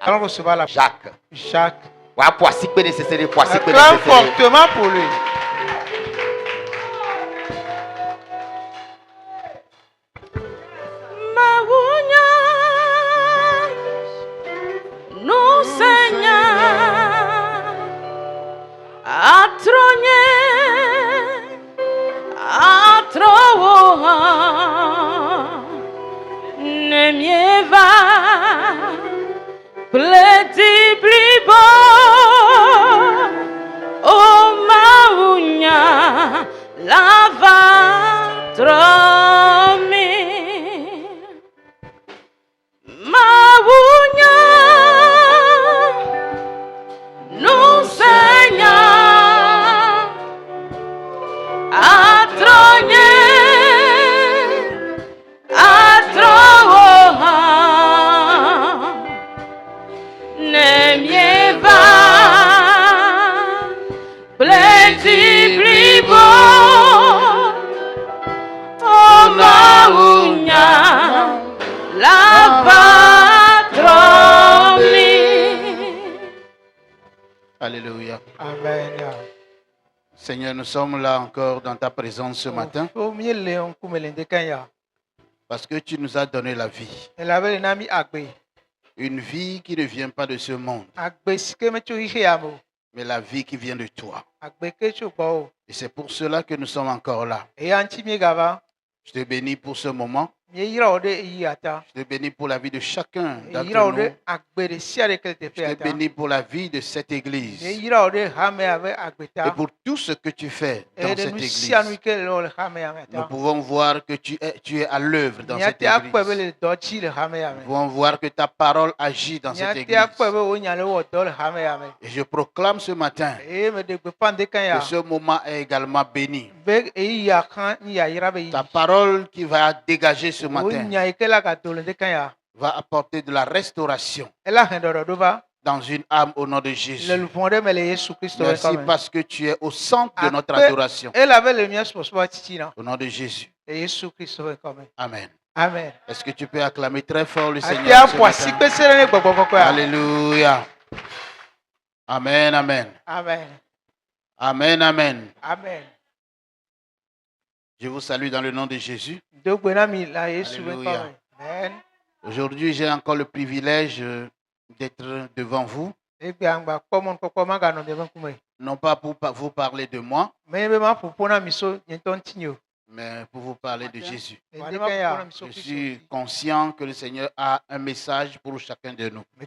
Allons recevoir la Jacques. Jacques. Acclame fortement pour lui. Mawunya, nous Seigneur, atronye, atroha, ne mieva, pleti blibo, oh Mawunya, lava tromi. Mawunya, nous Seigneur, atronye, atroha, ne mieva, pleti blibo, oh Mawunya, la patromi. Alléluia. Amen. Seigneur, nous sommes là encore dans ta présence ce matin parce que tu nous as donné la vie. Une vie qui ne vient pas de ce monde, mais la vie qui vient de toi. Et c'est pour cela que nous sommes encore là. Je te bénis pour ce moment. Je te bénis pour la vie de chacun d'entre nous. Je te bénis pour la vie de cette église. Et pour tout ce que tu fais dans cette église. Nous pouvons voir que tu es à l'œuvre dans cette église. Nous pouvons voir que ta parole agit dans cette église. Et je proclame ce matin que ce moment est également béni. Ta parole qui va dégager ce matin va apporter de la restauration dans une âme au nom de Jésus. Merci parce que tu es au centre de notre adoration. Au nom de Jésus. Amen. Amen. Est-ce que tu peux acclamer très fort le Seigneur ce matin? Alléluia. Amen, amen. Amen. Amen, amen. Amen. Je vous salue dans le nom de Jésus. Alléluia. Aujourd'hui, j'ai encore le privilège d'être devant vous. Non pas pour vous parler de moi, mais pour vous parler de Jésus. Je suis conscient que le Seigneur a un message pour chacun de nous. Si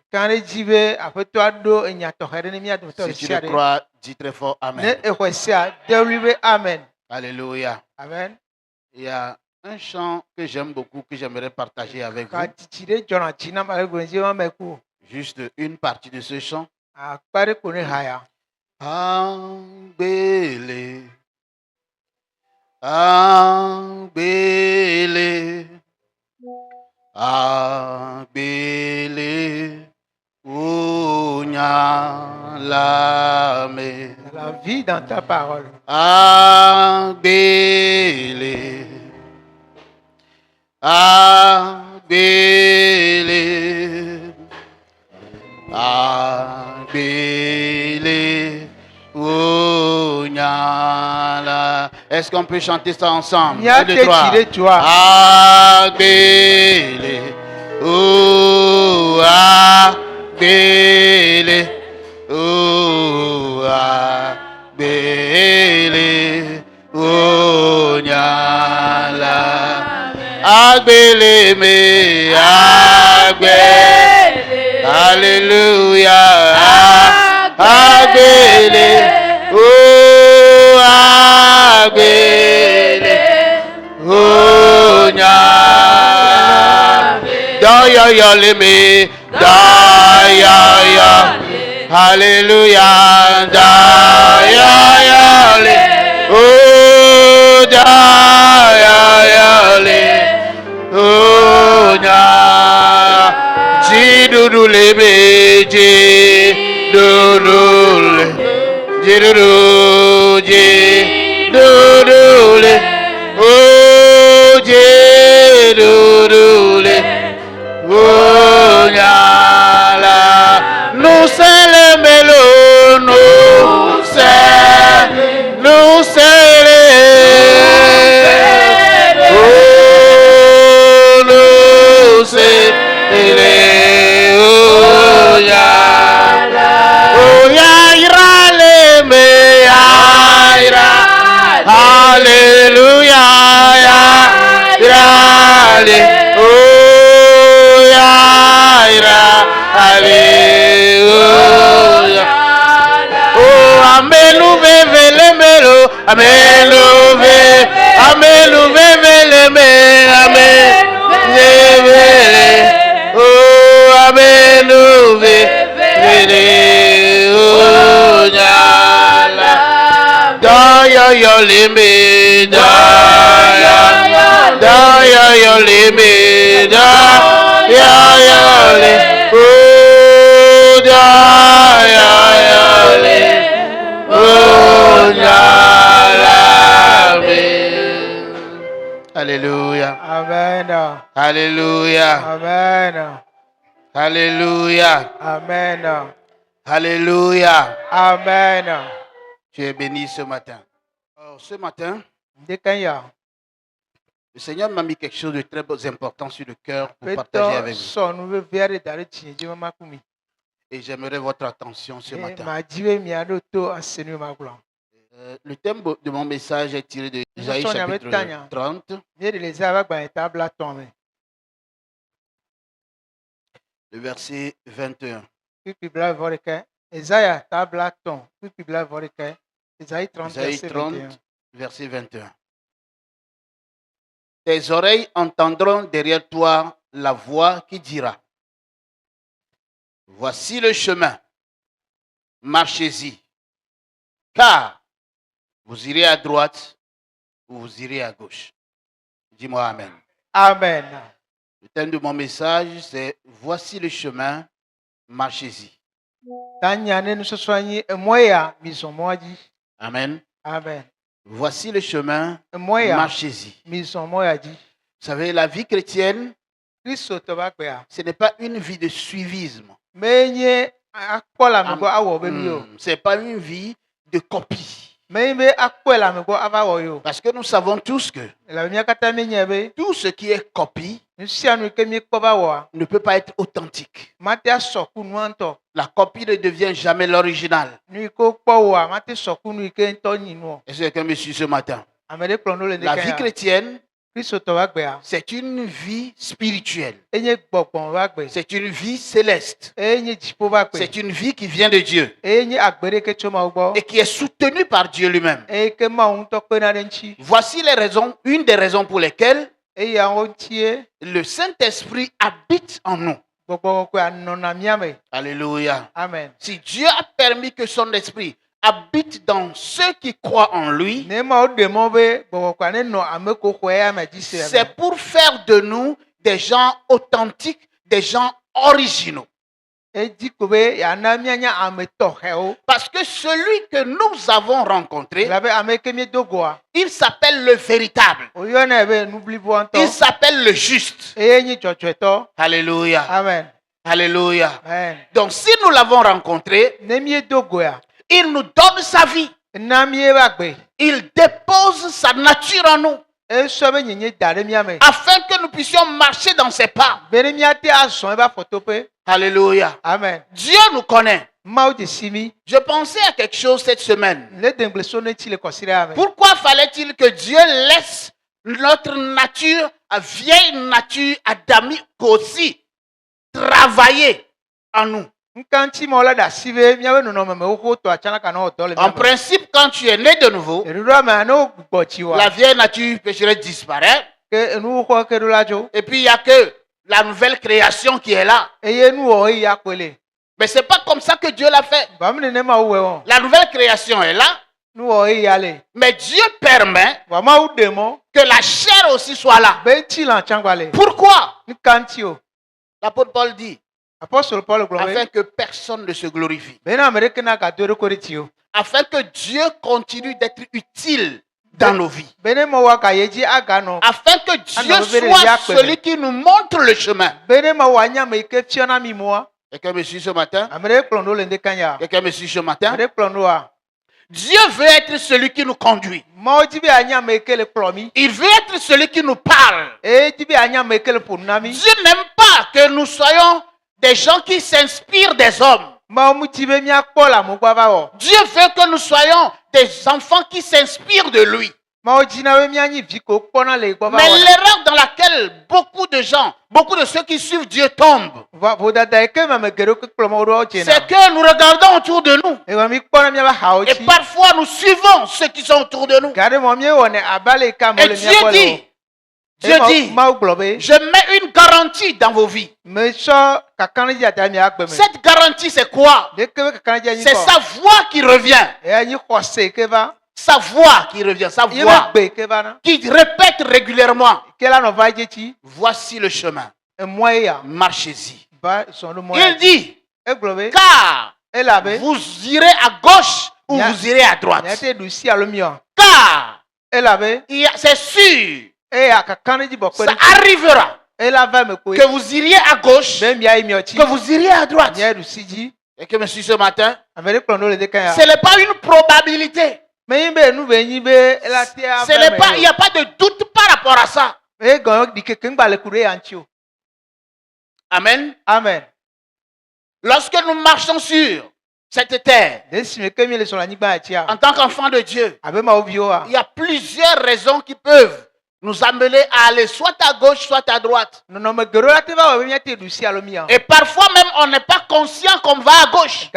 tu le crois, dis très fort Amen. Alléluia. Amen. Il y a un chant que j'aime beaucoup, que j'aimerais partager avec vous. Juste une partie de ce chant. Angbele, Angbele, Angbele, Unyalame. La vie dans ta parole. Angbele, Angbele, Angbele, Unyala. Est-ce qu'on peut chanter ça ensemble? 1, 2, 3. Angbele, Angbele, Angbele, Unyala. Agbele me, Agbele, Alléluia, Agbele, oh Agbele, Unyala. Doya ya le me, doya ya, Alléluia, doya ya le, oh doya ya le. Jidudule beje, dudule, jidudule, oh jidudule, oh nyala. Alléluia. Alléluia. Oh, amelouve velemelo, amelouve, amelouve veleme, amelouve. Oh, amelouve vele, oh, nyala. Daya yo leme, daya yo leme, daya yo le, oh, daya yo le, oh, nyala me. Alléluia. Amen. Alléluia. Amen. Alléluia. Amen. Alléluia. Amen. Tu es béni ce matin. Alors, ce matin, Ndekanya. le Seigneur m'a mis quelque chose de très important sur le cœur pour partager avec vous. Son verre dans le tien, je m'en commis. Et j'aimerais votre attention ce matin. Ma dieu mi adoto asenu ma blanc. Le thème de mon message est tiré de Isaïe chapitre 30. Viens de les avoir dans table à tomber. Le verset 21. Puis Bible vorike. Isaïe table à ton. Puis Bible vorike. Isaïe 30 Isaïe verset 30, 21. verset 21. Tes oreilles entendront derrière toi la voix qui dira: voici le chemin, marchez-y, car vous irez à droite ou vous irez à gauche. Dis-moi Amen. Amen. Le thème de mon message, c'est voici le chemin, marchez-y. Tanyane nous soigne moya misomoji. Amen. Amen. Voici le chemin, Moya marchez-y. misomoya ji. Vous savez, la vie chrétienne, Kristo to ba pe a. ce n'est pas une vie de suivisme. Menye akola me go awo be mi o. Ce n'est pas une vie de copie. Menye akola me go ava wo yo. Parce que nous savons tous que La mi akata menye be. tout ce qui est copie Nsi anu ke mi ko ba wo a. ne peut pas être authentique. Mate asoku nu anto. La copie ne devient jamais l'original. Nu ko po wo a mate soku nu ke nto nyinu. Est-ce que quelqu'un me suit ce matin? Amede plono le La vie ndeka. chrétienne, Kristo to ba pe a. c'est une vie spirituelle. Enye gbopon ba pe. C'est une vie céleste. Enye jipo ba pe. C'est une vie qui vient de Dieu Enye agbere ke choma ugbo. et qui est soutenue par Dieu lui-même. E ke ma un to pe na denchi. Voici les raisons, une des raisons pour lesquelles E ya on tie le Saint-Esprit habite en nous. gbogbo ko anona miame. Alléluia. Amen. Si Dieu a permis que son esprit habite dans ceux qui croient en lui, Ne ma o de mo be gbogbo ko ne no ameko ko ya ma ji se. c'est pour faire de nous des gens authentiques, des gens originaux. E di ko be ya na mianya ameto he o. Parce que celui que nous avons rencontré, La be ameke mi dogoa. il s'appelle le véritable. O yo na be nubli bo anto. Il s'appelle le juste. E nyi chochoto. Alléluia. Amen. Alléluia. Amen. Donc si nous l'avons rencontré, Ne mi dogoa. il nous donne sa vie. Na mi e ba gbe. Il dépose sa nature en nous E so be nyenye dare miame. afin que nous puissions marcher dans ses pas. Bere mi ate ason e ba foto pe. Alléluia. Amen. Dieu nous connaît. Ma o de simi. Je pensais à quelque chose cette semaine. Le dengle so ne ti le kosire ame. Pourquoi fallait-il que Dieu laisse notre nature, vieille nature adamique aussi, travailler en nous? Nkanti mo la da sibe miawe no no me ho to achana kana o to le. En principe, quand tu es né de nouveau, Erura ma no gbochi wa. la vieille nature pécheresse disparaît. Ke enu ko ke do lajo. Et puis il n'y a que la nouvelle création qui est là. Eye nu o ya kwele. Mais ce n'est pas comme ça que Dieu l'a fait. Ba mi ne ma we won. La nouvelle création est là, Nu o ya le. mais Dieu permet Wa ma u de mo. que la chair aussi soit là. Be ti lan changwale. Pourquoi? Nkanti o. L'apôtre Paul dit, Apostle Paul globe. afin que personne ne se glorifie. Be na America na ka do ko ri o. Afin que Dieu continue d'être utile dans nos vies. Be ne mo wa ka yeji aga no. Afin que Dieu soit celui qui nous montre le chemin. Be ne ma wa nya me ke fiona mi mo. Quelqu'un me suit ce matin? America plondo le ndekanya. Quelqu'un me suit ce matin? America plondo a. Dieu veut être celui qui nous conduit. Ma o jibe anya me ke le plomi. Il veut être celui qui nous parle. E jibe anya me ke le ponami. Dieu n'aime pas que nous soyons des gens qui s'inspirent des hommes. Ma mu jibe mi akola mo gba ba wo. Dieu veut que nous soyons des enfants qui s'inspirent de lui. Mais l'erreur dans laquelle beaucoup de gens, beaucoup de ceux qui suivent Dieu tombent, c'est que nous regardons autour de nous. Et parfois nous suivons ceux qui sont autour de nous. Et Dieu dit, je mets une garantie dans vos vies. Cette garantie, c'est quoi? C'est sa voix qui revient. Sa voix qui revient, sa voix qui répète régulièrement. Voici le chemin. Marchez-y. Il dit, car vous irez à gauche ou vous irez à droite. Car c'est sûr, ça arrivera que vous iriez à gauche, que vous iriez à droite. Et que me suis ce matin, ce n'est pas une probabilité. Il n'y a pas de doute par rapport à ça. Amen. Amen. Lorsque nous marchons sur cette terre, en tant qu'enfant de Dieu, il y a plusieurs raisons qui peuvent nous amener à aller soit à gauche, soit à droite. Et parfois même, on n'est pas conscient qu'on va à gauche.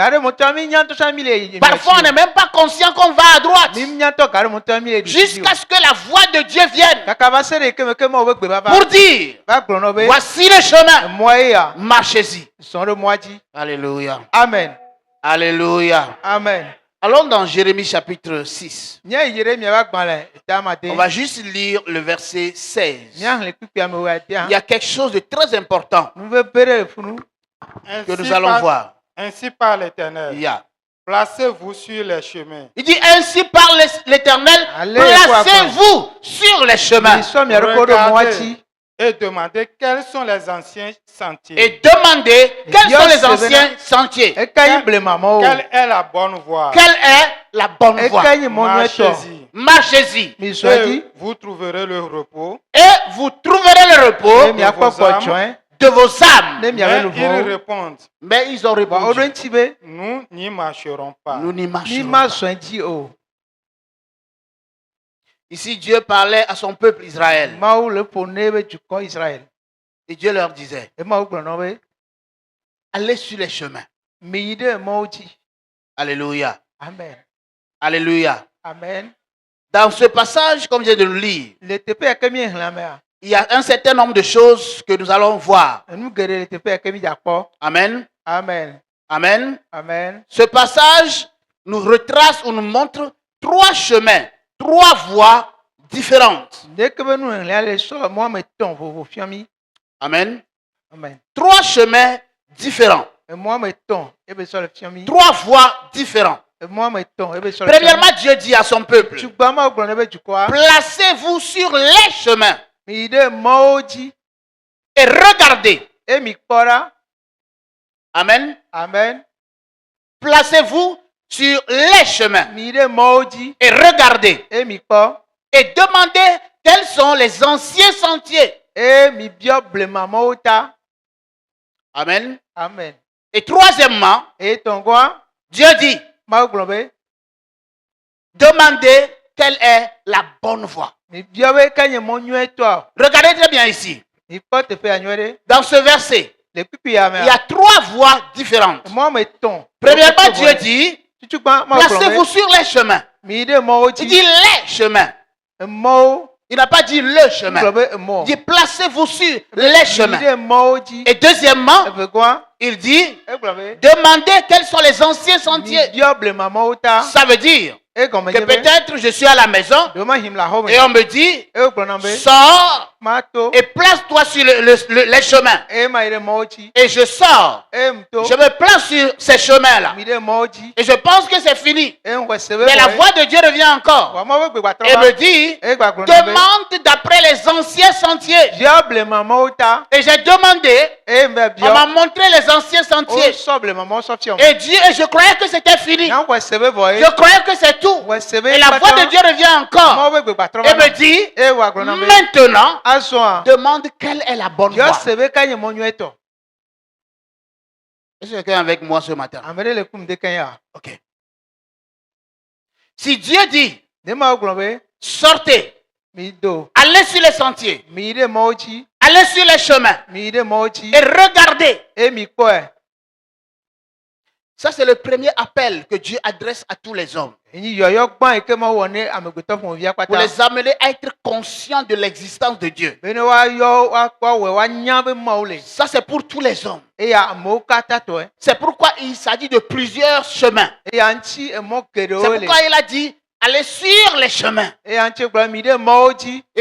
Parfois, on n'est même pas conscient qu'on va à droite. Jusqu'à ce que la voix de Dieu vienne pour dire, voici le chemin, marchez-y. Alléluia. Amen. Alléluia. Amen. Allons dans Jérémie chapitre 6. On va juste lire le verset 16. Il y a quelque chose de très important que nous allons voir. Ainsi par l'Éternel. Placez-vous sur les chemins. Il dit ainsi par l'Éternel, placez-vous sur les chemins. Regardez et demandez quels sont les anciens sentiers. Et demandez quels sont les anciens sentiers. Quelle est la bonne voie? Quelle est la bonne voie? Marchez-y. Marchez-y. Et vous trouverez le repos. Et vous trouverez le repos de vos âmes. Mais ils ont répondu, nous n'y marcherons pas. Nous n'y marcherons pas. Ici, Dieu parlait à son peuple Israël. Et Dieu leur disait, allez sur les chemins. Alléluia. Amen. Alléluia. Amen. Dans ce passage, comme je viens de le lire, il y a un certain nombre de choses que nous allons voir. Amen. Amen. Amen. Amen. Ce passage nous retrace ou nous montre trois chemins, trois voies différentes. Amen. Amen. Trois chemins différents. Trois voies différentes. Premièrement, Dieu dit à son peuple, placez-vous sur les chemins et regardez. Amen. Amen. Placez-vous sur les chemins et regardez. Et demandez quels sont les anciens sentiers. Amen. Amen. Et troisièmement, Dieu dit, demandez quelle est la bonne voie. Regardez très bien ici. Dans ce verset, il y a trois voies différentes. Premièrement, Dieu dit, placez-vous sur les chemins. Il dit les chemins. Il n'a pas dit le chemin. Il dit placez-vous sur les chemins. Et deuxièmement, il dit demandez quels sont les anciens sentiers. Ça veut dire que peut-être je suis à la maison et on me dit sors et place-toi sur les chemins. Et je sors. Je me place sur ces chemins-là. Et je pense que c'est fini. Mais la voix de Dieu revient encore et me dit demande d'après les anciens sentiers. Et j'ai demandé, on m'a montré les anciens sentiers. Et je croyais que c'était fini. Je croyais que c'est tout. Et la voix de Dieu revient encore et me dit maintenant demande quelle est la bonne voie. Est-ce que quelqu'un est avec moi ce matin? Ok. Si Dieu dit sortez, allez sur les sentiers, allez sur les chemins et regardez. Ça, c'est le premier appel que Dieu adresse à tous les hommes. Pour les amener à être conscients de l'existence de Dieu. Ça, c'est pour tous les hommes. C'est pourquoi il s'agit de plusieurs chemins. C'est pourquoi il a dit, allez sur les chemins. Et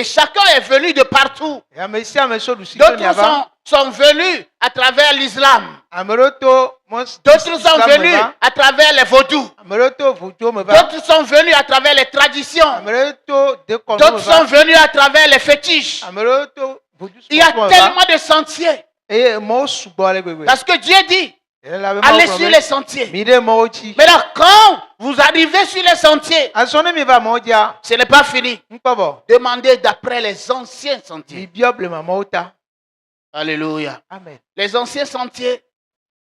chacun est venu de partout. D'autres sont venus à travers l'islam. D'autres sont venus à travers les vaudous. D'autres sont venus à travers les traditions. D'autres sont venus à travers les fétiches. Il y a tellement de sentiers. Parce que Dieu dit, allez sur les sentiers. Maintenant, quand vous arrivez sur les sentiers, ce n'est pas fini. Demandez d'après les anciens sentiers. Alléluia. Amen. Les anciens sentiers,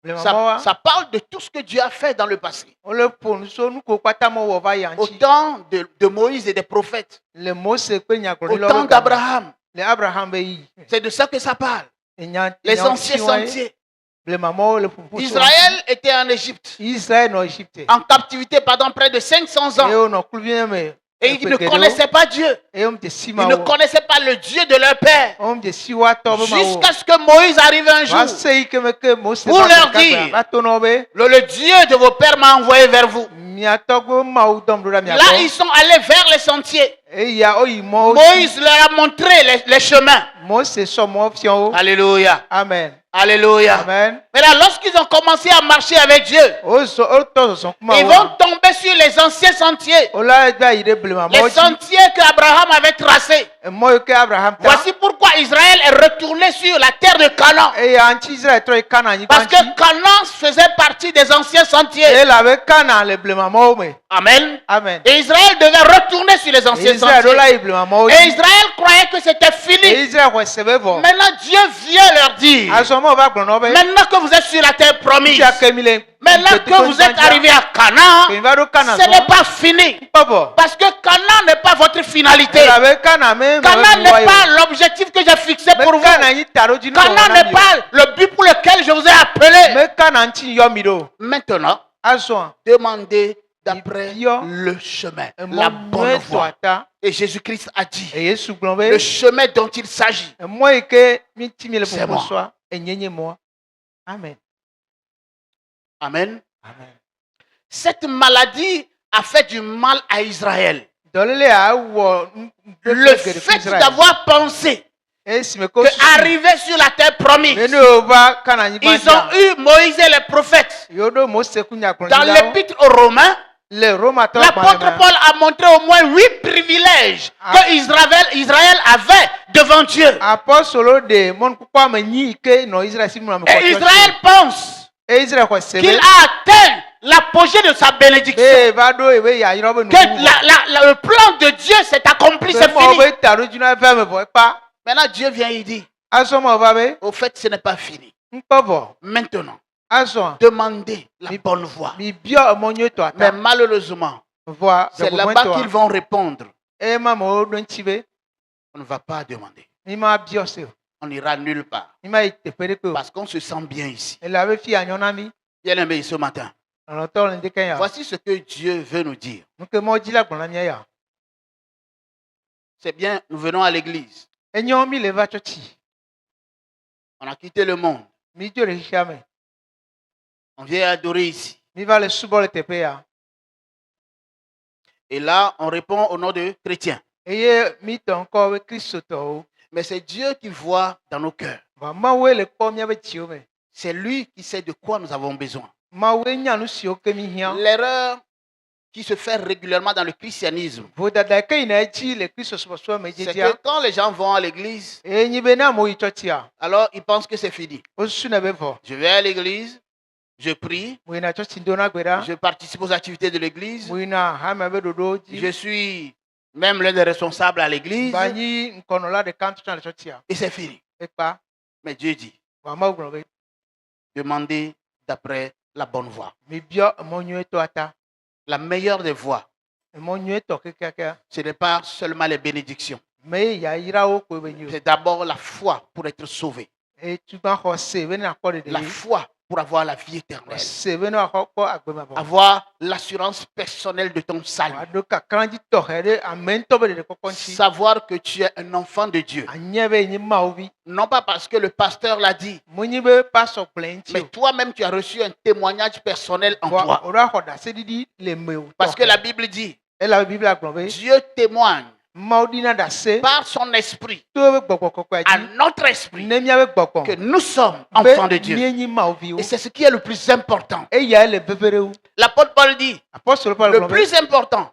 ça parle de tout ce que Dieu a fait dans le passé. Au temps de Moïse et des prophètes. Au temps d'Abraham. C'est de ça que ça parle. Les anciens sentiers. Israël était en Égypte. En captivité pendant près de 500 ans. Et ils ne connaissaient pas Dieu. Ils ne connaissaient pas le Dieu de leur père. Jusqu'à ce que Moïse arrive un jour pour leur dire, le Dieu de vos pères m'a envoyé vers vous. Là, ils sont allés vers les sentiers. Moïse leur a montré les chemins. Alléluia. Amen. Alléluia. Amen. Mais là, lorsqu'ils ont commencé à marcher avec Dieu, ils vont tomber sur les anciens sentiers. Les sentiers qu'Abraham avait tracés. Voici pourquoi Israël est retourné sur la terre de Canaan. Parce que Canaan faisait partie des anciens sentiers. Amen. Amen. Et Israël devait retourner sur les anciens sentiers. Et Israël croyait que c'était fini. Maintenant, Dieu vient leur dire, maintenant que vous êtes sur la terre promise, maintenant que vous êtes arrivé à Canaan, ce n'est pas fini. Parce que Canaan n'est pas votre finalité. Canaan n'est pas l'objectif que j'ai fixé pour vous. Canaan n'est pas le but pour lequel je vous ai appelé. Maintenant, demandez d'après le chemin, la bonne voie. Et Jésus-Christ a dit, le chemin dont il s'agit, c'est moi. Amen. Amen. Cette maladie a fait du mal à Israël. Le fait d'avoir pensé qu'arriver sur la terre promise, ils ont eu Moïse et les prophètes. Dans l'épître aux Romains, l'apôtre Paul a montré au moins 8 privilèges que Israël avait devant Dieu. Et Israël pense qu'il a atteint l'apogée de sa bénédiction. Que le plan de Dieu s'est accompli, c'est fini. Maintenant, Dieu vient et dit, au fait, ce n'est pas fini. Maintenant, demandez la bonne voie. Mais malheureusement, c'est là-bas qu'ils vont répondre. On ne va pas demander. On n'ira nulle part. Parce qu'on se sent bien ici. Bien-aimé, ce matin, voici ce que Dieu veut nous dire. C'est bien, nous venons à l'église. On a quitté le monde. On vient adorer ici. Et là, on répond au nom de chrétiens. Mais c'est Dieu qui voit dans nos cœurs. C'est lui qui sait de quoi nous avons besoin. L'erreur qui se fait régulièrement dans le christianisme, c'est que quand les gens vont à l'église, alors ils pensent que c'est fini. Je vais à l'église, je prie, je participe aux activités de l'église, je suis même l'un des responsables à l'église, et c'est fini. Mais Dieu dit, demandez d'après la bonne voie. La meilleure des voies, Ce n'est pas seulement les bénédictions. Mais C'est d'abord la foi pour être sauvé. La foi pour avoir la vie éternelle. Avoir l'assurance personnelle de ton salut. Savoir que tu es un enfant de Dieu. Non pas parce que le pasteur l'a dit, mais toi-même tu as reçu un témoignage personnel en toi. Parce que la Bible dit, Dieu témoigne par son esprit à notre esprit que nous sommes enfants de Dieu. Et c'est ce qui est le plus important. L'apôtre Paul dit, le plus important,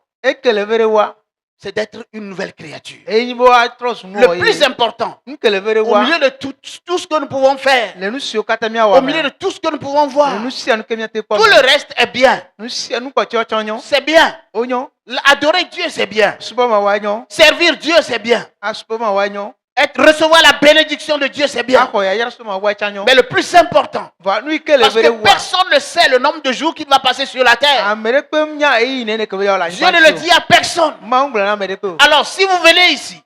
c'est d'être une nouvelle créature. Le plus important, au milieu de tout ce que nous pouvons faire, au milieu de tout ce que nous pouvons voir, tout le reste est bien. C'est bien. Adorer Dieu, c'est bien. Servir Dieu, c'est bien. Recevoir la bénédiction de Dieu, c'est bien. Mais le plus important, parce que personne ne sait le nombre de jours qu'il va passer sur la terre. Dieu ne le dit à personne. Alors, si vous venez ici,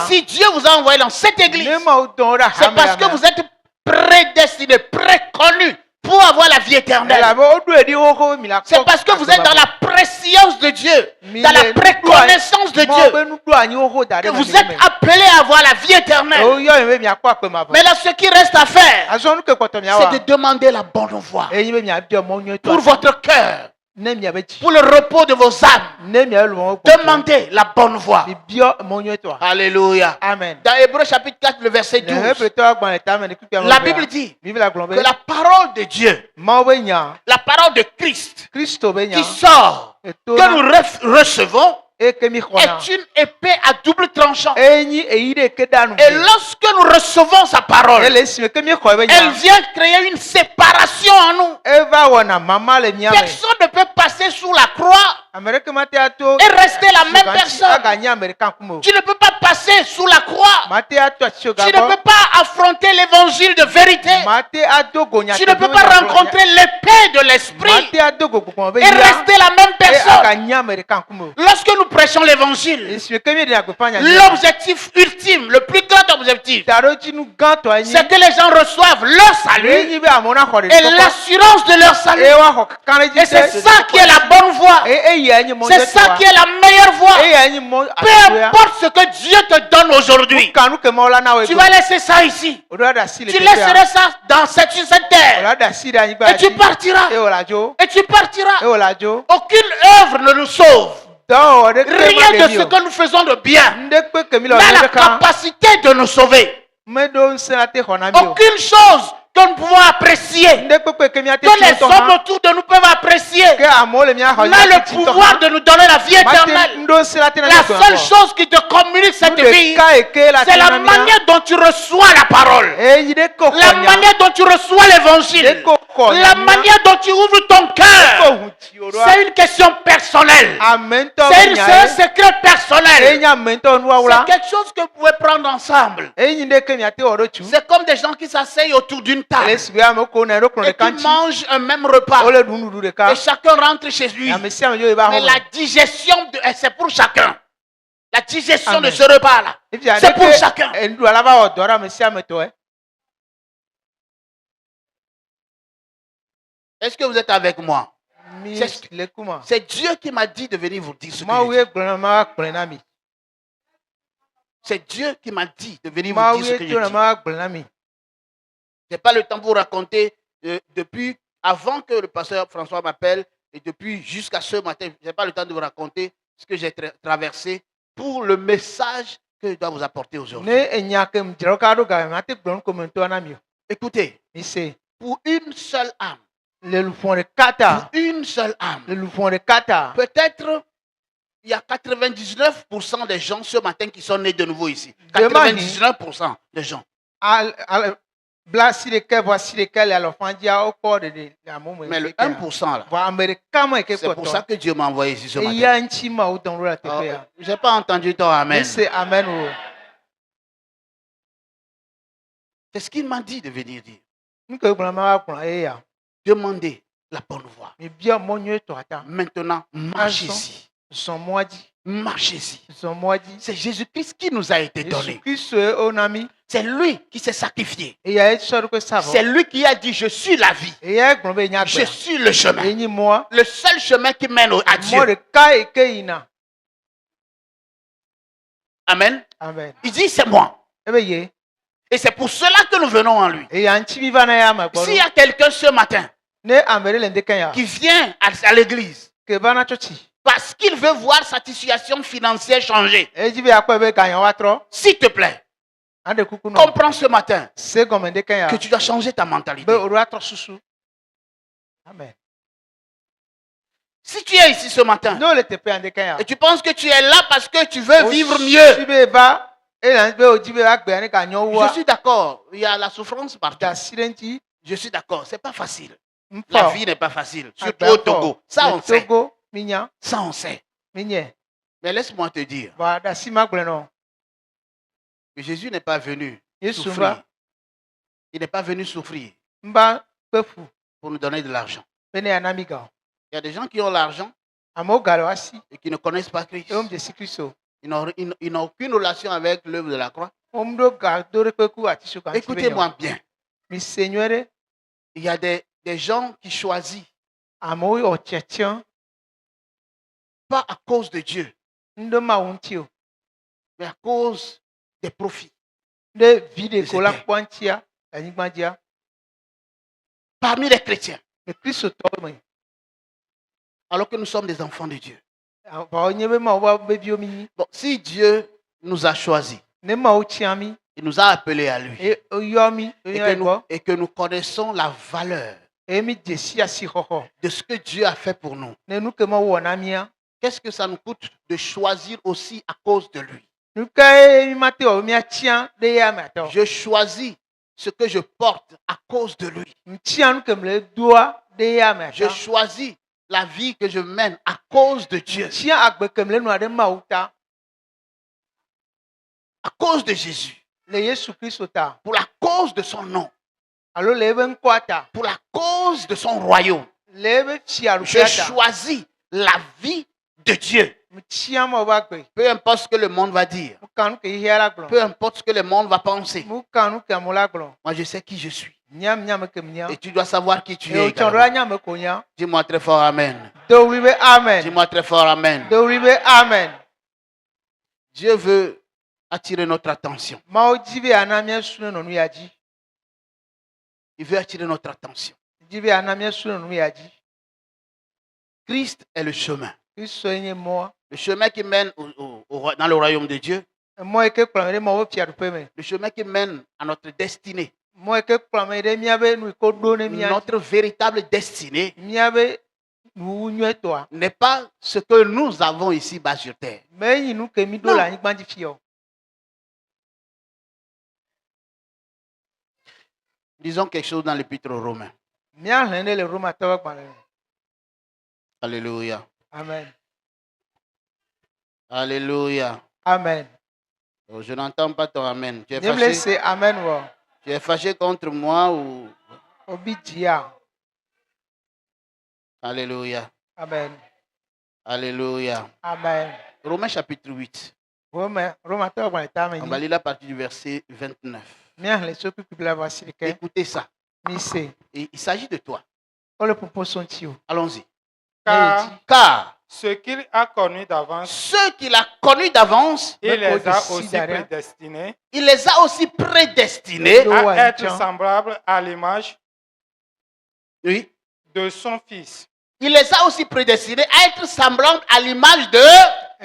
si Dieu vous a envoyé dans cette église, c'est parce que vous êtes prédestinés, préconnus pour avoir la vie éternelle. C'est parce que vous êtes dans la préscience de Dieu, dans la préconnaissance de Dieu, que vous êtes appelés à avoir la vie éternelle. Mais là, ce qui reste à faire, c'est de demander la bonne voie pour votre cœur, pour le repos de vos âmes. Demandez la bonne voie. Alléluia. Amen. Dans Hébreux chapitre 4, le verset 12, la Bible dit que la parole de Dieu, la parole de Christ qui sort, que nous recevons, est une épée à double tranchant. Et lorsque nous recevons sa parole, elle vient créer une séparation en nous. Personne ne peut passer sous la croix et rester la même personne. Tu ne peux pas passer sous la croix. Tu ne peux pas affronter l'évangile de vérité. Tu ne peux pas rencontrer l'épée de l'esprit et rester la même personne. Lorsque nous prêchons l'évangile, l'objectif ultime, le plus grand objectif, c'est que les gens reçoivent leur salut et l'assurance de leur salut. Et c'est ça qui est la bonne voie. C'est ça qui est la meilleure voie. Peu importe ce que Dieu te donne aujourd'hui, tu vas laisser ça ici. Tu laisseras ça dans cette terre. Et tu partiras. Et tu partiras. Aucune œuvre ne nous sauve. Rien de ce que nous faisons de bien n'a la capacité de nous sauver. Aucune chose que nous pouvons apprécier, que les hommes autour de nous peuvent apprécier, n'a le pouvoir de nous donner la vie éternelle. La seule chose qui te communique cette vie, c'est la manière dont tu reçois la parole, la manière dont tu reçois l'évangile, la manière dont tu ouvres ton cœur. C'est une question personnelle. C'est un secret personnel. C'est quelque chose que vous pouvez prendre ensemble. C'est comme des gens qui s'asseyent autour d'une table et qui mangent un même repas. Et chacun rentre chez lui. Mais la digestion, c'est pour chacun. La digestion de ce repas-là, c'est pour chacun. Est-ce que vous êtes avec moi? C'est Dieu qui m'a dit de venir vous dire ce que je dis. C'est Dieu qui m'a dit de venir vous dire ce que je dis. Je n'ai pas le temps pour vous raconter depuis avant que le pasteur François m'appelle et depuis jusqu'à ce matin. Je n'ai pas le temps de vous raconter ce que j'ai traversé pour le message que je dois vous apporter aujourd'hui. Écoutez, pour une seule âme, peut-être il y a 99% des gens ce matin qui sont nés de nouveau ici. 99% des gens. Mais le 1% là, c'est pour ça que Dieu m'a envoyé ici ce matin. Je n'ai pas entendu ton amen. C'est ce qu'il m'a dit de venir dire. Demandez la bonne voie. Maintenant, marchez-y. Marchez-y. C'est Jésus-Christ qui nous a été donné. C'est lui qui s'est sacrifié. C'est lui qui a dit, je suis la vie. Je suis le chemin. Le seul chemin qui mène à Dieu. Amen. Il dit, c'est moi. Et c'est pour cela que nous venons en lui. S'il y a quelqu'un ce matin qui vient à l'église parce qu'il veut voir sa situation financière changer, s'il te plaît, comprends ce matin que tu dois changer ta mentalité. Amen. Si tu es ici ce matin et tu penses que tu es là parce que tu veux vivre mieux, je suis d'accord, il y a la souffrance partout. Je suis d'accord, c'est pas facile. La vie n'est pas facile, surtout au Togo. Ça on sait. Ça on sait. Mais laisse-moi te dire que Jésus n'est pas venu souffrir. Il n'est pas venu souffrir pour nous donner de l'argent. Il y a des gens qui ont l'argent et qui ne connaissent pas Christ. Ils n'ont aucune relation avec l'œuvre de la croix. Écoutez-moi bien. Il y a des gens qui choisissent pas à cause de Dieu, mais à cause des profits. Parmi les chrétiens, alors que nous sommes des enfants de Dieu. Bon, si Dieu nous a choisis, il nous a appelés à lui, et que nous connaissons la valeur de ce que Dieu a fait pour nous, qu'est-ce que ça nous coûte de choisir aussi à cause de lui? Je choisis ce que je porte à cause de lui. Je choisis la vie que je mène à cause de Dieu. À cause de Jésus. Pour la cause de son nom. Pour la cause de son royaume. Je choisis la vie de Dieu. Peu importe ce que le monde va dire. Peu importe ce que le monde va penser. Moi, je sais qui je suis. Et tu dois savoir qui tu es également. Dis-moi très fort Amen. Dis-moi très fort Amen. Dieu veut attirer notre attention. Il veut attirer notre attention. Christ est le chemin. Le chemin qui mène dans le royaume de Dieu. Le chemin qui mène à notre destinée. Notre véritable destinée n'est pas ce que nous avons ici bas sur terre. Non. Disons quelque chose dans l'épître aux Romains. Alléluia. Amen. Alléluia. Amen. Oh, je n'entends pas ton Amen. Tu es fâché? Amen. Tu es fâché contre moi ou... Alléluia. Amen. Alléluia. Amen. Romains chapitre 8. On va lire la partie du verset 29. Écoutez ça. Et il s'agit de toi. Allons-y. Car ce qu'il a connu d'avance, ceux qu'il a connus d'avance, il les a aussi prédestinés. Il les a aussi prédestinés à être semblables à l'image de son Fils. Il les a aussi prédestinés à être semblables à l'image de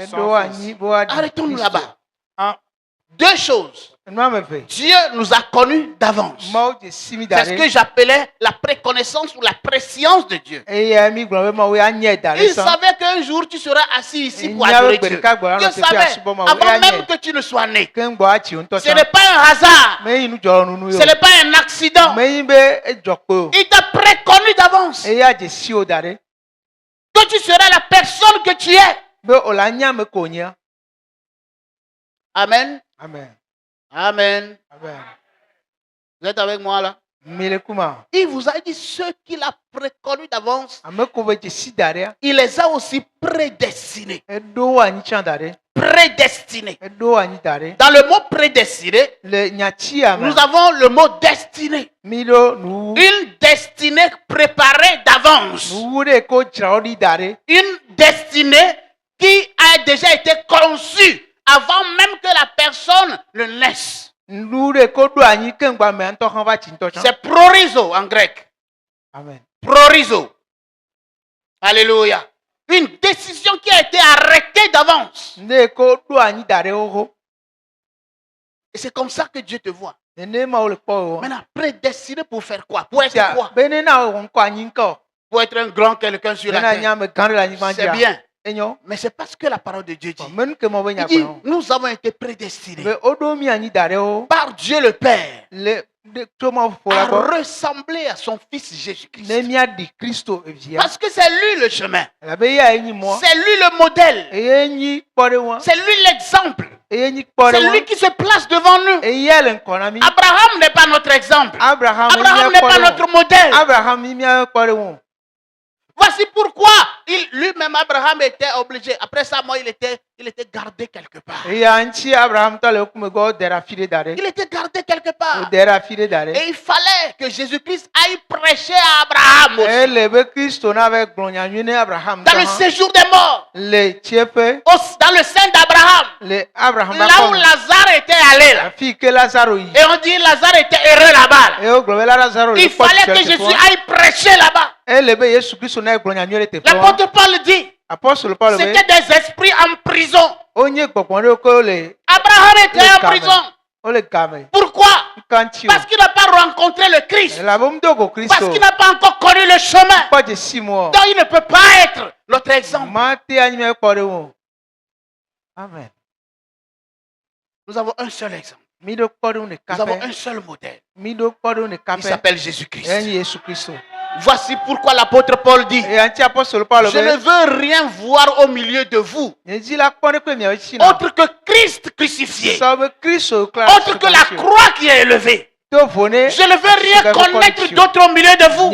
son Fils. Arrêtons-nous là-bas. Deux choses. Dieu nous a connus d'avance. C'est ce que j'appelais la préconnaissance ou la préscience de Dieu. Il savait qu'un jour tu seras assis ici pour adorer Dieu. Dieu savait avant même que tu ne sois né. Ce n'est pas un hasard. Ce n'est pas un accident. Il t'a préconnu d'avance que tu seras la personne que tu es. Amen. Amen. Amen. Amen. Vous êtes avec moi là? Il vous a dit ceux qu'il a préconnus d'avance, il les a aussi prédestinés. Prédestinés. Dans le mot prédestiné, nous avons le mot destiné. Une destinée préparée d'avance. Une destinée qui a déjà été conçue avant même que la personne ne naisse. C'est prorizo en grec. Amen. Prorizo. Alléluia. Une décision qui a été arrêtée d'avance. Et c'est comme ça que Dieu te voit. Maintenant, prédestiné pour faire quoi? Pour être quoi? Pour être un grand quelqu'un sur la terre. C'est bien. Mais c'est parce que la parole de Dieu dit. Il dit, nous avons été prédestinés par Dieu le Père à ressembler à son Fils Jésus-Christ. Parce que c'est lui le chemin. C'est lui le modèle. C'est lui l'exemple. C'est lui qui se place devant nous. Abraham n'est pas notre exemple. Abraham n'est pas notre modèle. Voici pourquoi lui-même Abraham était obligé. Après sa mort, il était gardé quelque part. Il était gardé quelque part. Et il fallait que Jésus-Christ aille prêcher à Abraham aussi. Dans le séjour des morts. Dans le sein d'Abraham. Là où Lazare était allé. Là. Et on dit Lazare était heureux là-bas. Il fallait que Jésus aille prêcher là-bas. L'apôtre Paul dit, c'était des esprits en prison. Abraham était en prison. Pourquoi? Parce qu'il n'a pas rencontré le Christ. Parce qu'il n'a pas encore connu le chemin. Donc il ne peut pas être notre exemple. Amen. Nous avons un seul exemple. Nous avons un seul modèle. Il s'appelle Jésus-Christ. Voici pourquoi l'apôtre Paul dit, je ne veux rien voir au milieu de vous, autre que Christ crucifié, autre que la croix qui est élevée. Je ne veux rien connaître d'autre au milieu de vous.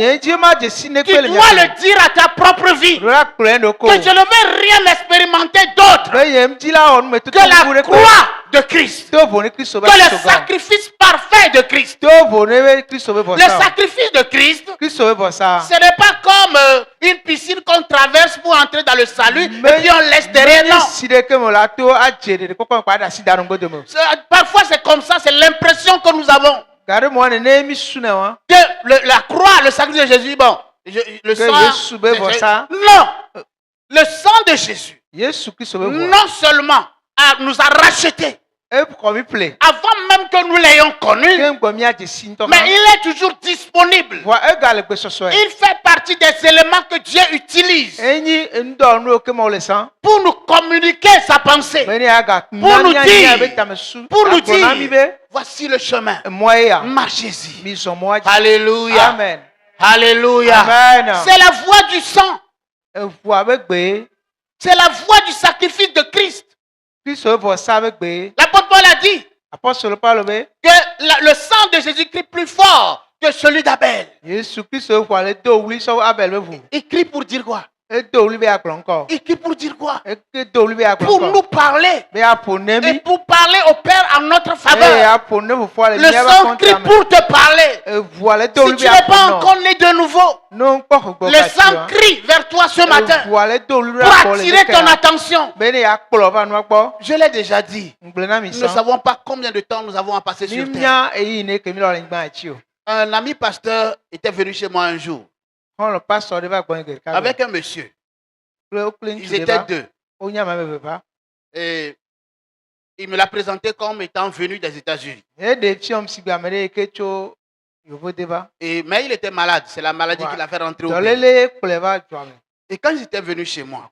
Tu dois le dire à ta propre vie. Que je ne veux rien expérimenter d'autre que la croix de Christ. Que le sacrifice parfait de Christ. Le sacrifice de Christ, ce n'est pas comme une piscine qu'on traverse pour entrer dans le salut et puis on laisse derrière. Non. Parfois c'est comme ça, c'est l'impression que nous avons. Que la croix, le sacrifice de Jésus, bon, le sang, non, le sang de Jésus, non seulement nous a rachetés, avant même que nous l'ayons connu, mais il est toujours disponible. Il fait partie des éléments que Dieu utilise pour nous communiquer sa pensée, pour nous dire, voici le chemin, marchez-y. Alléluia. Amen. Alléluia. C'est la voie du sang. C'est la voie du sacrifice de Christ. L'apôtre Paul a dit que le sang de Jésus-Christ est plus fort que celui d'Abel. Il crie pour dire quoi? Il crie pour dire quoi? Pour nous parler. Et pour parler au Père en notre faveur. Le sang crie pour te parler. Si tu n'es pas encore né de nouveau, le sang crie vers toi ce matin pour attirer ton attention. Je l'ai déjà dit. Nous ne savons pas combien de temps nous avons à passer sur terre. Un ami pasteur était venu chez moi un jour avec un monsieur. Ils étaient deux. Et il me l'a présenté comme étant venu des États-Unis. Mais il était malade. C'est la maladie qui l'a fait rentrer au pays. Et quand ils étaient venus chez moi,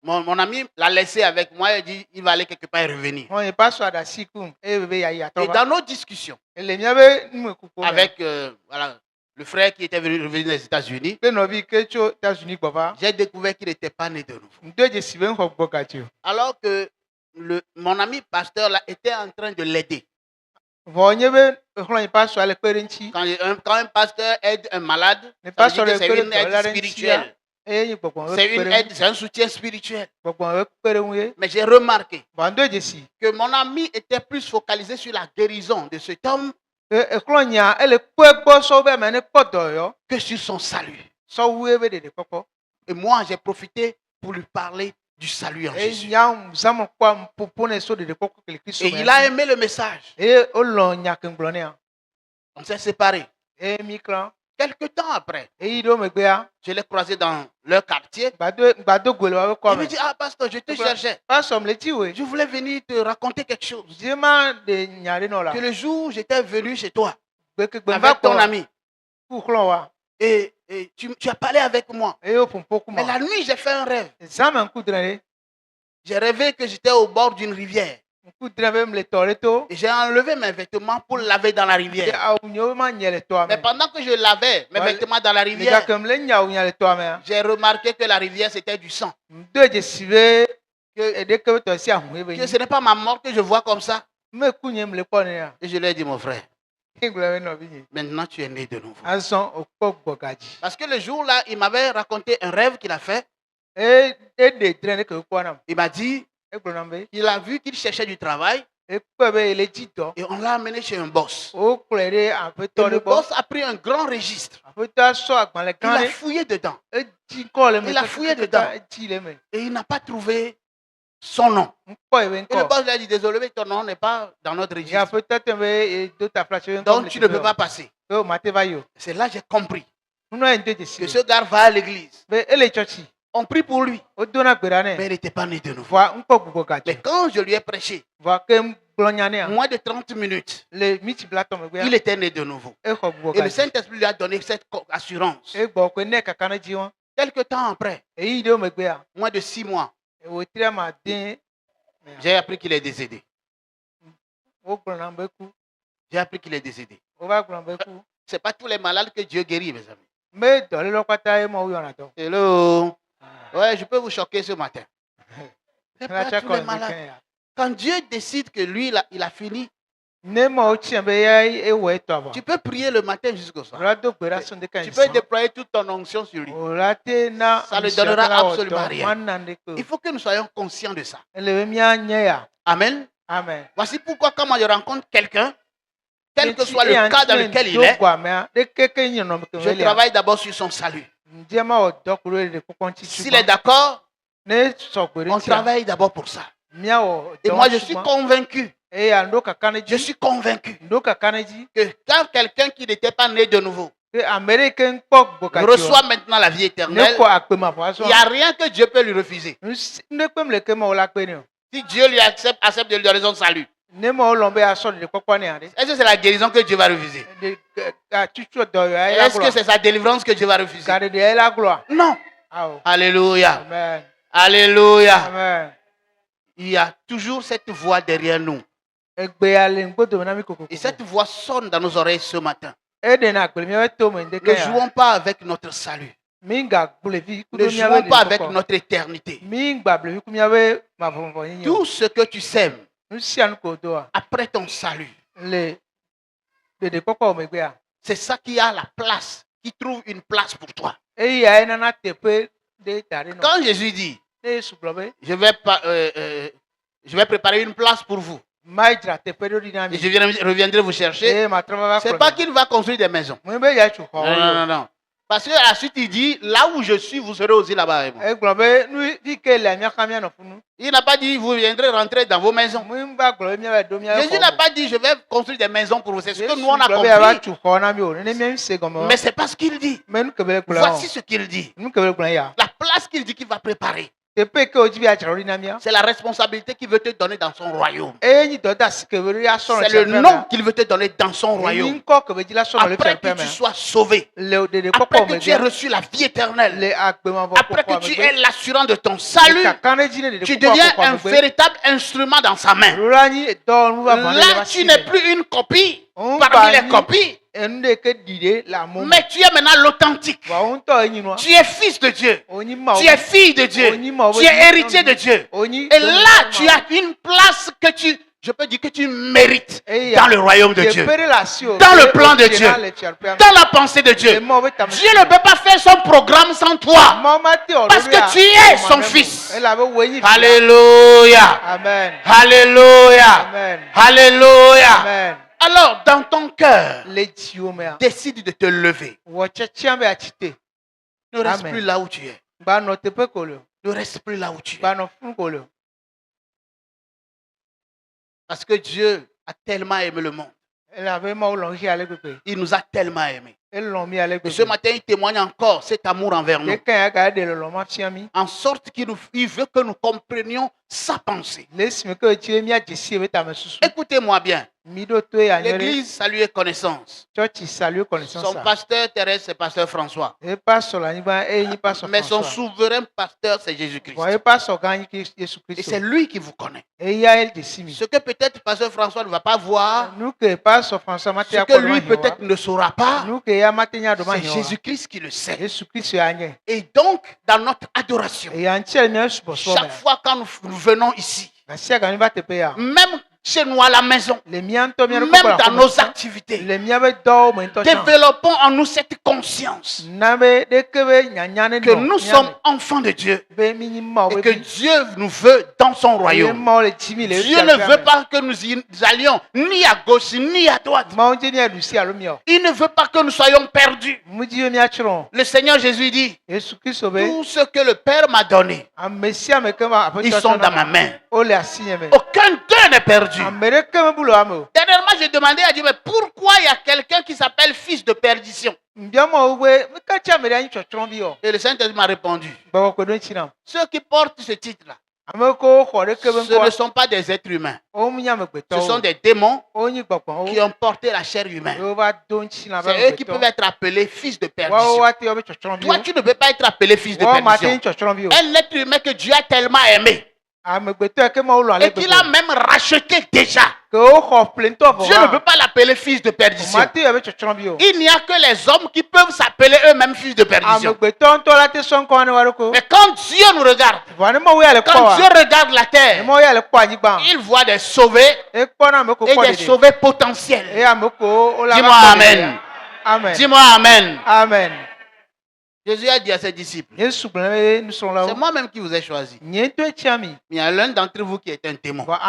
mon ami l'a laissé avec moi et dit il va aller quelque part et revenir. Et dans nos discussions avec le frère qui était venu des États-Unis, j'ai découvert qu'il n'était pas né de nouveau. Alors que mon ami pasteur là était en train de l'aider. Quand un pasteur aide un malade, ça veut dire que c'est une aide spirituelle. C'est une aide, c'est un soutien spirituel. Mais j'ai remarqué que mon ami était plus focalisé sur la guérison de cet homme que sur son salut. Et moi, j'ai profité pour lui parler du salut en Jésus. Et il a aimé le message. On s'est séparés. Quelque temps après, je l'ai croisé dans leur quartier. Il me dit, ah pasteur, je te cherchais. Je voulais venir te raconter quelque chose. Que le jour où j'étais venu chez toi, avec ton ami, et tu as parlé avec moi. Mais la nuit, j'ai fait un rêve. J'ai rêvé que j'étais au bord d'une rivière. Et j'ai enlevé mes vêtements pour laver dans la rivière. Mais pendant que je lavais mes vêtements dans la rivière, j'ai remarqué que la rivière c'était du sang. Que ce n'est pas ma mort que je vois comme ça. Et je lui ai dit, mon frère, maintenant tu es né de nouveau. Parce que le jour-là, il m'avait raconté un rêve qu'il a fait. Il m'a dit, il a vu qu'il cherchait du travail et on l'a amené chez un boss. Et le boss a pris un grand registre. Il a fouillé dedans. Il a fouillé dedans. Et il n'a pas trouvé son nom. Et le boss lui a dit, désolé, mais ton nom n'est pas dans notre registre. Donc tu ne peux pas passer. C'est là que j'ai compris que ce gars va à l'église. On prie pour lui, mais il n'était pas né de nouveau. Mais quand je lui ai prêché, moins de 30 minutes, il était né de nouveau. Et le Saint-Esprit lui a donné cette assurance. Quelque temps après, moins de 6 mois, j'ai appris qu'il est décédé. J'ai appris qu'il est décédé. Ce n'est pas tous les malades que Dieu guérit, mes amis. Hello. Ouais, je peux vous choquer ce matin. C'est pas tous les malades. Quand Dieu décide que lui, il a fini, tu peux prier le matin jusqu'au soir. Tu peux déployer toute ton onction sur lui. Ça ne donnera absolument rien. Il faut que nous soyons conscients de ça. Amen. Voici pourquoi quand je rencontre quelqu'un, quel que soit le cas dans lequel il est, je travaille d'abord sur son salut. S'il est d'accord, on travaille d'abord pour ça. Et moi, je suis convaincu. Je suis convaincu que quand quelqu'un qui n'était pas né de nouveau reçoit maintenant la vie éternelle, il n'y a rien que Dieu peut lui refuser. Si Dieu lui accepte de lui donner son salut, est-ce que c'est la guérison que Dieu va refuser? Est-ce que c'est sa délivrance que Dieu va refuser? Non. Alléluia. Amen. Alléluia. Amen. Il y a toujours cette voix derrière nous. Et cette voix sonne dans nos oreilles ce matin. Ne jouons pas avec notre salut. Ne jouons pas avec notre éternité. Tout ce que tu sèmes après ton salut, c'est ça qui a la place, qui trouve une place pour toi. Quand Jésus dit, je vais préparer une place pour vous, et je reviendrai vous chercher, c'est pas qu'il va construire des maisons. Non. Parce qu'à la suite, il dit, là où je suis, vous serez aussi là-bas avec moi. Il n'a pas dit, vous viendrez rentrer dans vos maisons. Jésus n'a pas dit, je vais construire des maisons pour vous. C'est ce que nous, on a compris. Mais c'est pas ce qu'il dit. Voici ce qu'il dit. La place qu'il dit qu'il va préparer. C'est la responsabilité qu'il veut te donner dans son royaume. C'est le nom qu'il veut te donner dans son royaume. Après que tu sois sauvé, après que tu aies reçu la vie éternelle, après que tu aies l'assurance de ton salut, tu deviens un véritable instrument dans sa main. Là, tu n'es plus une copie parmi les copies. Mais tu es maintenant l'authentique. Tu es fils de Dieu. Tu es fille de Dieu. Tu es héritier de Dieu. Et là, tu as une place que Je peux dire que tu mérites dans le royaume de Dieu, dans le plan de Dieu, dans la pensée de Dieu. Dieu ne peut pas faire son programme sans toi, parce que tu es son fils. Alléluia. Amen. Alléluia. Amen. Alléluia. Amen. Alors, dans ton cœur, décide de te lever. Ne reste plus là où tu es. Ne reste plus là où tu es. Parce que Dieu a tellement aimé le monde. Il nous a tellement aimés. Et ce matin, il témoigne encore cet amour envers nous. En sorte qu'il veut que nous comprenions sa pensée. Écoutez-moi bien. L'église salue et connaissance. Son pasteur Thérèse, c'est pasteur François. Mais son souverain pasteur, c'est Jésus-Christ. Et c'est lui qui vous connaît. Ce que peut-être pasteur François ne va pas voir, ce que lui peut-être ne saura pas, c'est Jésus-Christ qui le sait. Et donc, dans notre adoration, chaque fois quand nous venons ici, même chez nous à la maison, même dans nos activités, développons en nous cette conscience que nous sommes enfants de Dieu et que Dieu nous veut dans son royaume. Dieu ne veut pas que nous allions ni à gauche ni à droite. Il ne veut pas que nous soyons perdus. Le Seigneur Jésus dit, tout ce que le Père m'a donné, ils sont dans ma main. Aucun d'eux n'est perdu. Dernièrement, j'ai demandé à Dieu, mais pourquoi il y a quelqu'un qui s'appelle fils de perdition? Et le Saint-Esprit m'a répondu, ceux qui portent ce titre-là, ce ne sont pas des êtres humains. Ce sont des démons qui ont porté la chair humaine. C'est eux qui peuvent être appelés fils de perdition. Toi, tu ne peux pas être appelé fils de perdition. Un être humain que Dieu a tellement aimé et qu'il a même racheté déjà. Dieu ne peut pas l'appeler fils de perdition. Il n'y a que les hommes qui peuvent s'appeler eux-mêmes fils de perdition. Mais quand Dieu nous regarde, quand Dieu regarde la terre, il voit des sauvés et des sauvés potentiels. Dis-moi Amen. Dis-moi Amen. Amen. Jésus a dit à ses disciples, c'est moi-même qui vous ai choisi. Mais il y a l'un d'entre vous qui est un démon. Donc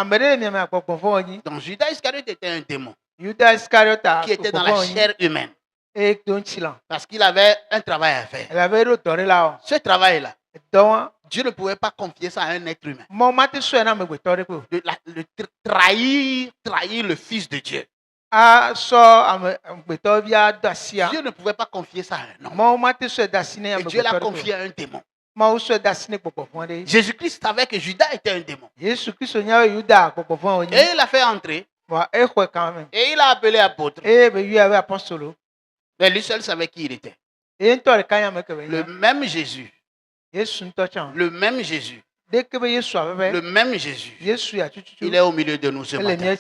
Judas Iscariote était un démon qui était dans la chair humaine. Parce qu'il avait un travail à faire. Ce travail-là, Dieu ne pouvait pas confier ça à un être humain. Trahir le Fils de Dieu. Dieu ne pouvait pas confier ça à un homme. Et Dieu l'a confié à un démon. Jésus-Christ savait que Judas était un démon. Et il l'a fait entrer. Et il a appelé apôtre. Mais lui seul savait qui il était. Le même Jésus. Le même Jésus. Le même Jésus. Il est au milieu de nous ce matin.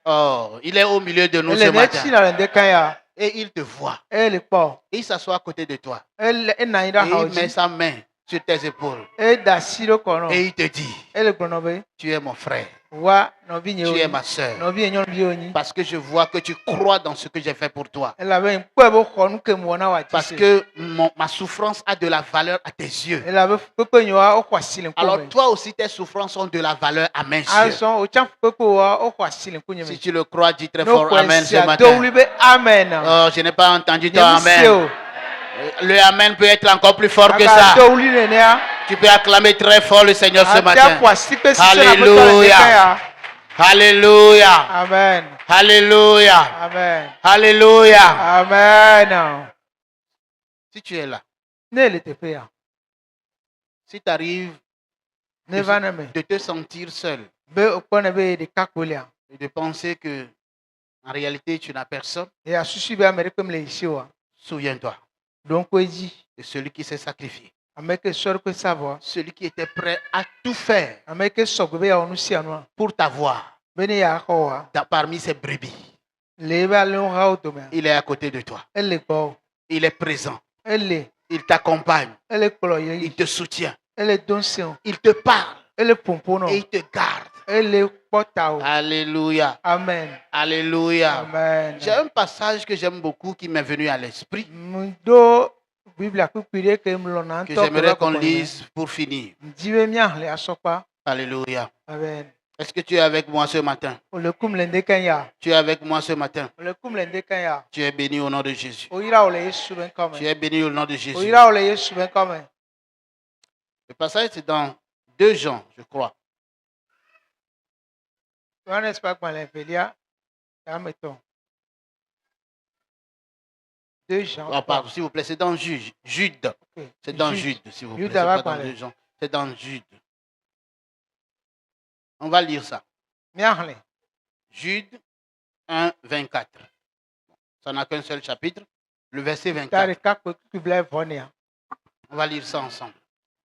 Oh, il est au milieu de nous ce matin. Et il te voit. Et il s'assoit à côté de toi. Et il met sa main sur tes épaules. Et il te dit, tu es mon frère. Tu es ma soeur. Parce que je vois que tu crois dans ce que j'ai fait pour toi. Parce que ma souffrance a de la valeur à tes yeux. Alors toi aussi tes souffrances ont de la valeur à mes yeux. Si tu le crois, dis très fort Amen ce matin. Oh, je n'ai pas entendu ton Amen. Le Amen peut être encore plus fort que ça. Tu peux acclamer très fort le Seigneur ce matin. Alléluia. Alléluia. Amen. Alléluia. Amen. Alléluia. Amen. Si tu es là, si tu arrives de te sentir seul et de penser que en réalité tu n'as personne, souviens-toi de celui qui s'est sacrifié. Celui qui était prêt à tout faire pour t'avoir parmi ses brebis. Il est à côté de toi. Il est présent. Il t'accompagne. Il te soutient. Il te parle. Et il te garde. Alléluia. Amen. Alléluia. Amen. J'ai un passage que j'aime beaucoup qui m'est venu à l'esprit, Que que j'aimerais qu'on lise pour finir. Alléluia. Amen. Est-ce que tu es avec moi ce matin? Tu es avec moi ce matin? Tu es béni au nom de Jésus. Tu es béni au nom de Jésus. Le passage c'est dans 2 Jean, je crois. Oh, pardon, s'il vous plaît, c'est dans Jude. C'est dans Jude, s'il vous plaît. C'est pas dans 2 Jean, c'est dans Jude. On va lire ça. Jude 1, 24. Ça n'a qu'un seul chapitre. Le verset 24. On va lire ça ensemble.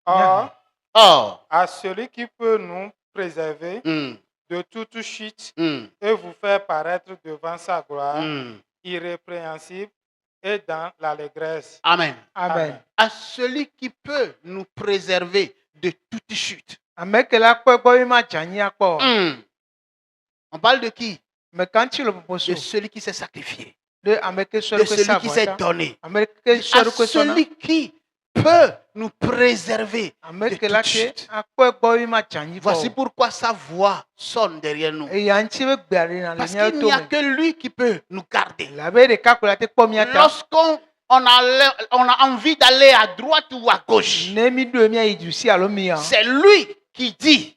Or, à celui qui peut nous préserver de toute chute et vous faire paraître devant sa gloire, irrépréhensible et dans l'allégresse. Amen. Amen. À celui qui peut nous préserver de toute chute. On parle de qui? De celui qui s'est sacrifié. De celui qui s'est donné. À celui qui peut nous préserver de toute chute. Voici pourquoi sa voix sonne derrière nous. Parce qu'il n'y a que lui qui peut nous garder. Lorsqu'on a envie d'aller à droite ou à gauche, c'est lui qui dit,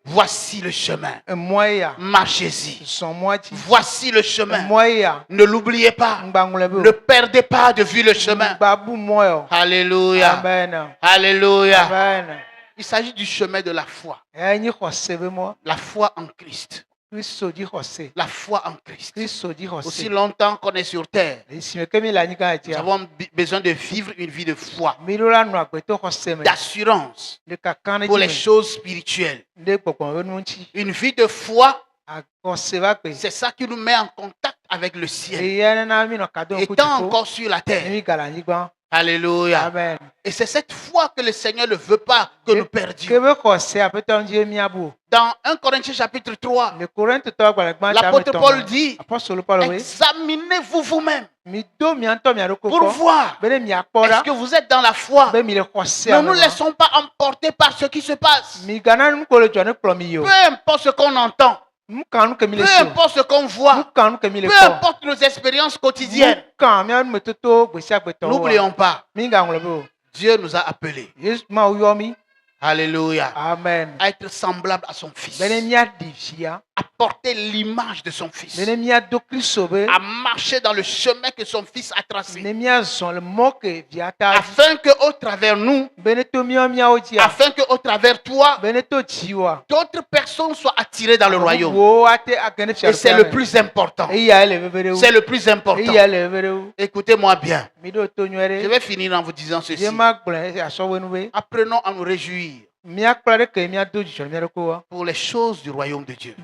voici le chemin, marchez-y. Voici le chemin, ne l'oubliez pas, ne perdez pas de vue le chemin. Alléluia. Amen. Alléluia. Amen. Il s'agit du chemin de la foi. La foi en Christ. La foi en Christ. Aussi longtemps qu'on est sur terre, nous avons besoin de vivre une vie de foi, d'assurance pour les choses spirituelles. Une vie de foi, c'est ça qui nous met en contact avec le ciel. Étant encore sur la terre. Alléluia. Amen. Et c'est cette foi que le Seigneur ne veut pas que nous perdions. Dans 1 Corinthiens chapitre 3, l'apôtre Paul dit, examinez-vous vous-même pour voir, est-ce que vous êtes dans la foi? Ne nous laissons pas emporter par ce qui se passe. Peu importe ce qu'on entend, peu importe ce qu'on voit, peu importe nos expériences quotidiennes, n'oublions pas, Dieu nous a appelés. Alléluia. Amen. À être semblable à son Fils. À porter l'image de son Fils. À marcher dans le chemin que son Fils a tracé. Afin qu'au travers nous, afin qu'au travers toi, d'autres personnes soient attirées dans le royaume. Et c'est le plus important. C'est le plus important. Écoutez-moi bien. Je vais finir en vous disant ceci. Apprenons à nous réjouir pour les choses du royaume de Dieu.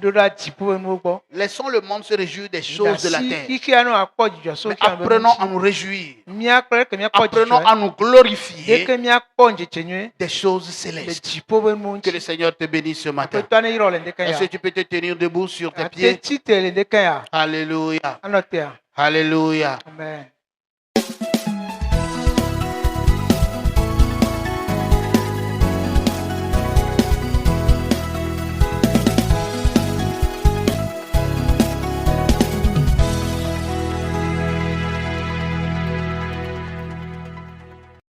Laissons le monde se réjouir des choses de la terre. Mais apprenons à nous réjouir. Apprenons à nous glorifier des choses célestes. Que le Seigneur te bénisse ce matin. Est-ce que tu peux te tenir debout sur tes pieds? Alléluia. Alléluia. Amen.